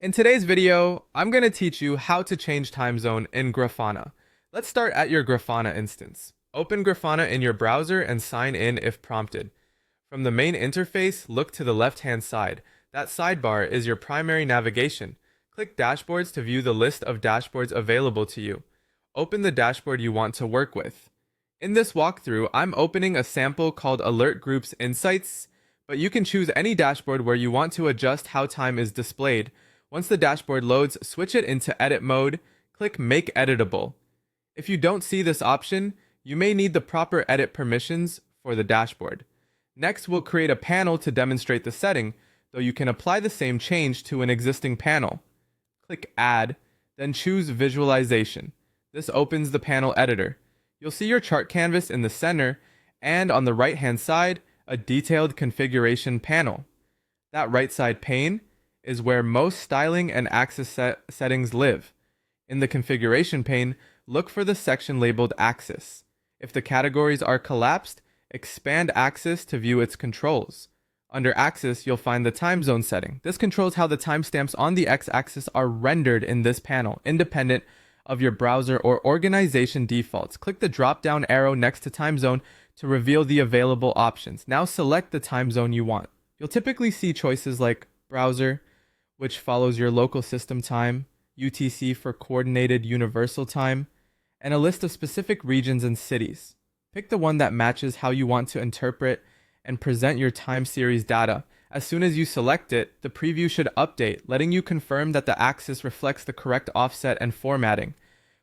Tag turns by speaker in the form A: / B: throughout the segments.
A: In today's video, I'm going to teach you how to change time zone in Grafana. Let's start at your Grafana instance. Open Grafana in your browser and sign in if prompted. From the main interface, look to the left-hand side. That sidebar is your primary navigation. Click Dashboards to view the list of dashboards available to you. Open the dashboard you want to work with. In this walkthrough, I'm opening a sample called Alert Groups Insights, but you can choose any dashboard where you want to adjust how time is displayed. Once the dashboard loads, switch it into edit mode, click Make Editable. If you don't see this option, you may need the proper edit permissions for the dashboard. Next, we'll create a panel to demonstrate the setting, though you can apply the same change to an existing panel. Click Add, then choose Visualization. This opens the panel editor. You'll see your chart canvas in the center, and on the right-hand side, a detailed configuration panel. That right side pane is where most styling and axis settings live. In the configuration pane, look for the section labeled Axis. If the categories are collapsed, expand Axis to view its controls. Under Axis, you'll find the time zone setting. This controls how the timestamps on the x-axis are rendered in this panel, independent of your browser or organization defaults. Click the drop-down arrow next to time zone to reveal the available options. Now select the time zone you want. You'll typically see choices like browser, which follows your local system time, UTC for coordinated universal time, and a list of specific regions and cities. Pick the one that matches how you want to interpret and present your time series data. As soon as you select it, the preview should update, letting you confirm that the axis reflects the correct offset and formatting.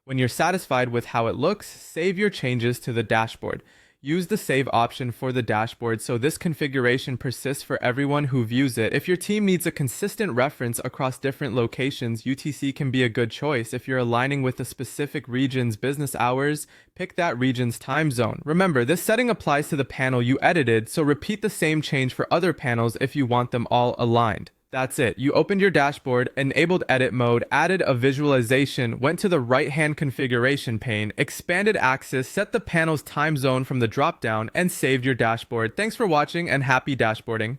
A: When you're satisfied with how it looks, save your changes to the dashboard. Use the save option for the dashboard so this configuration persists for everyone who views it. If your team needs a consistent reference across different locations, UTC can be a good choice. If you're aligning with a specific region's business hours, pick that region's time zone. Remember, this setting applies to the panel you edited, so repeat the same change for other panels if you want them all aligned. That's it. You opened your dashboard, enabled edit mode, added a visualization, went to the right-hand configuration pane, expanded axis, set the panel's time zone from the drop-down, and saved your dashboard. Thanks for watching and happy dashboarding.